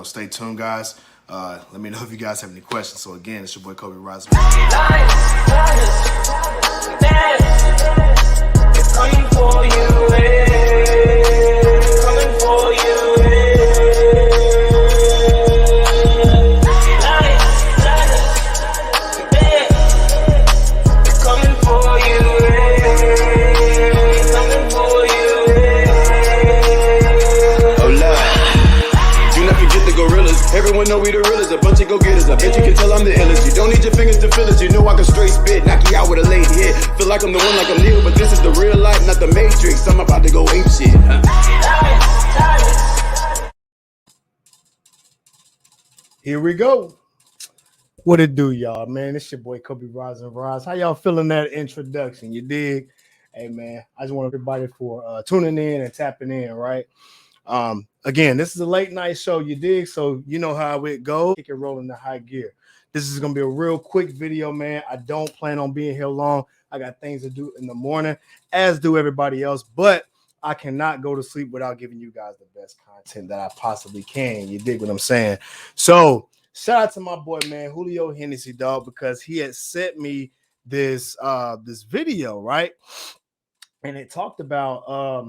stay tuned, guys. Let me know if you guys have any questions. So again, it's your boy Cobe Rising. Coming for you, coming for you. Everyone know we the realest, a bunch of go-getters. I bet you can tell I'm the illest. You don't need your fingers to feel it. You know I can straight spit, knock you out with a lady hit. Feel like I'm the one, like I'm Neo, but this is the real life, not the Matrix. I'm about to go ape shit. Here we go. What it do, y'all, man? It's your boy Cobe Rising Rise. How y'all feeling that introduction? You dig? Hey, man, I just want everybody for tuning in and tapping in, right? Again, this is a late night show, you dig? So you know how it goes. Kick it rolling the high gear. This is gonna be a real quick video, man. I don't plan on being here long. I got things to do in the morning, as do everybody else, but I cannot go to sleep without giving you guys the best content that I possibly can. You dig what I'm saying? So shout out to my boy, man, Julio Hennessy, dog, because he had sent me this this video, right? And it talked about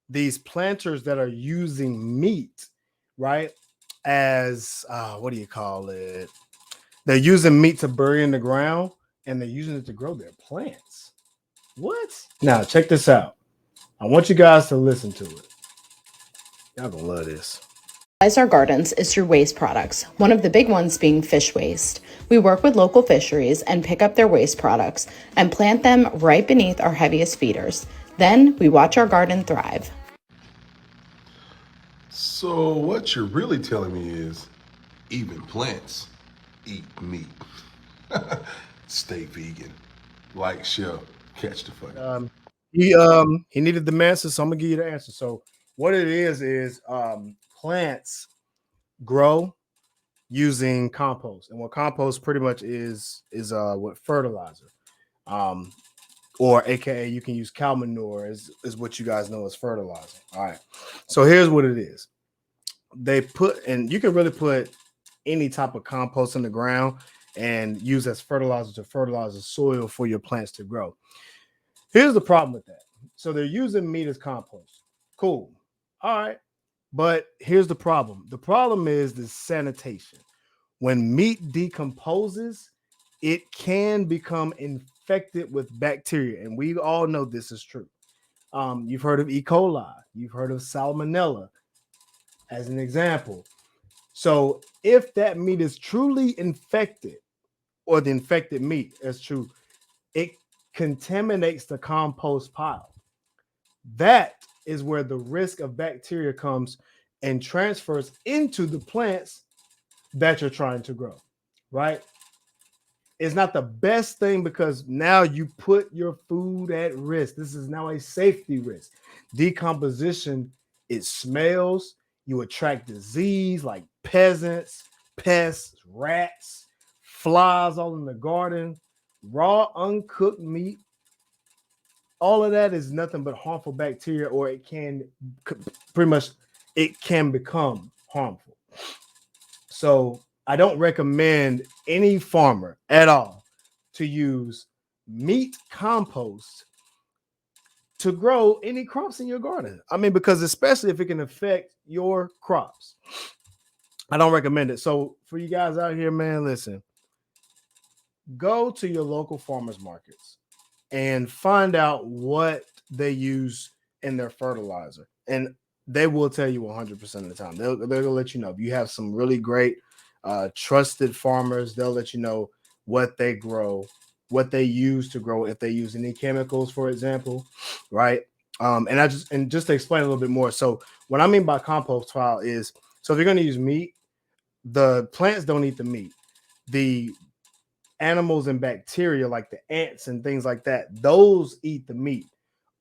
these planters that are using meat, right? As what do you call it? They're using meat to bury in the ground and they're using it to grow their plants. What? Now, check this out. I want you guys to listen to it. Y'all gonna love this. Our gardens is through waste products, one of the big ones being fish waste. We work with local fisheries and pick up their waste products and plant them right beneath our heaviest feeders. Then we watch our garden thrive. So what you're really telling me is even plants eat meat. Stay vegan. Like, share, catch the fun. He needed the answer, so I'm gonna give you the answer. So what it is plants grow using compost, and what compost pretty much is what fertilizer, or AKA you can use cow manure is what you guys know as fertilizer. All right, so here's what it is. They put, and you can really put any type of compost in the ground and use as fertilizer to fertilize the soil for your plants to grow. Here's the problem with that. So they're using meat as compost. Cool. All right. But here's the problem. The problem is the sanitation. When meat decomposes, it can become infected with bacteria. And we all know this is true. You've heard of E. coli. You've heard of salmonella as an example. So if that meat is truly infected, or the infected meat is true, it contaminates the compost pile. That is where the risk of bacteria comes and transfers into the plants that you're trying to grow, right? It's not the best thing because now you put your food at risk. This is now a safety risk. Decomposition, it smells. You attract disease like peasants, pests, rats, flies all in the garden, raw, uncooked meat. All of that is nothing but harmful bacteria, or it can pretty much, it can become harmful. So I don't recommend any farmer at all to use meat compost to grow any crops in your garden. I mean, because especially if it can affect your crops, I don't recommend it. So for you guys out here, man, listen, go to your local farmers markets and find out what they use in their fertilizer. And they will tell you 100% of the time. They'll let you know. If you have some really great trusted farmers, they'll let you know what they grow, what they use to grow, if they use any chemicals, for example, right? And just to explain a little bit more. So what I mean by compost pile is, so if you're going to use meat, the plants don't eat the meat. The animals and bacteria like the ants and things like that, those eat the meat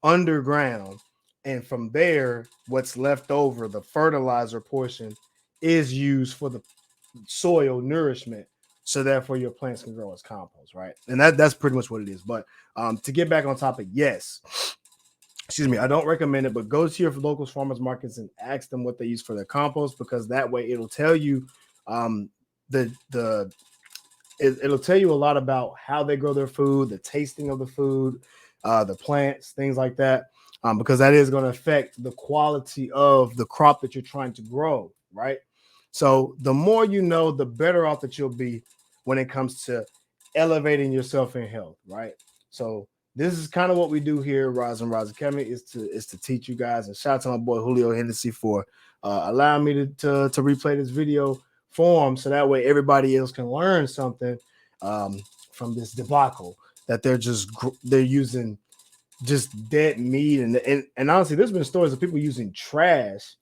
underground. And from there, what's left over, the fertilizer portion, is used for the soil nourishment. So therefore your plants can grow as compost, right? And that's pretty much what it is. But to get back on topic, yes, excuse me, I don't recommend it, but go to your local farmers markets and ask them what they use for their compost, because that way it'll tell you the it'll tell you a lot about how they grow their food, the tasting of the food, the plants, things like that, because that is going to affect the quality of the crop that you're trying to grow, right? So the more you know, the better off that you'll be when it comes to elevating yourself in health, right? So this is kind of what we do here at Rise and Rise Academy, is to teach you guys. And shout out to my boy Julio Hennessy for allowing me to replay this video for him, so that way everybody else can learn something from this debacle that they're using just dead meat, and honestly, there's been stories of people using trash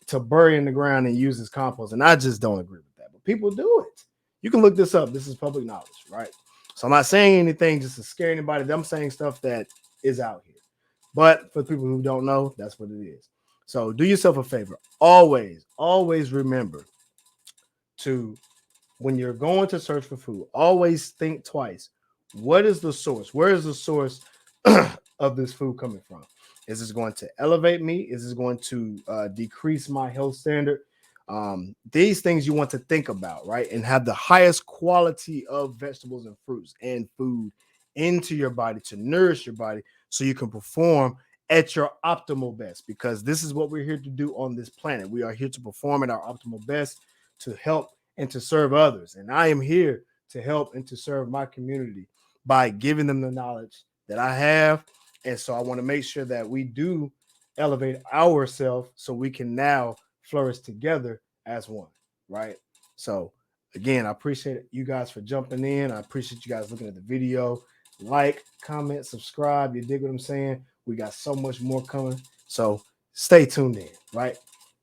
to bury in the ground and use as compost, and I just don't agree with that. But people do it. You can look this up. This is public knowledge, right? So I'm not saying anything just to scare anybody. I'm saying stuff that is out here. But for people who don't know, that's what it is. So do yourself a favor. Always, always remember to, when you're going to search for food, always think twice. What is the source? Where is the source of this food coming from? Is this going to elevate me? Is this going to decrease my health standard? These things you want to think about, right? And have the highest quality of vegetables and fruits and food into your body to nourish your body so you can perform at your optimal best, because this is what we're here to do on this planet. We are here to perform at our optimal best, to help and to serve others. And I am here to help and to serve my community by giving them the knowledge that I have. And so I want to make sure that we do elevate ourselves so we can now flourish together as one, right? So again, I appreciate you guys for jumping in. I appreciate you guys looking at the video. Like, comment, subscribe. You dig what I'm saying? We got so much more coming. So stay tuned in, right?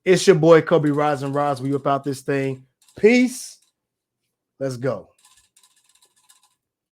It's your boy Cobe, Rise and Rise. We about this thing. Peace. Let's go.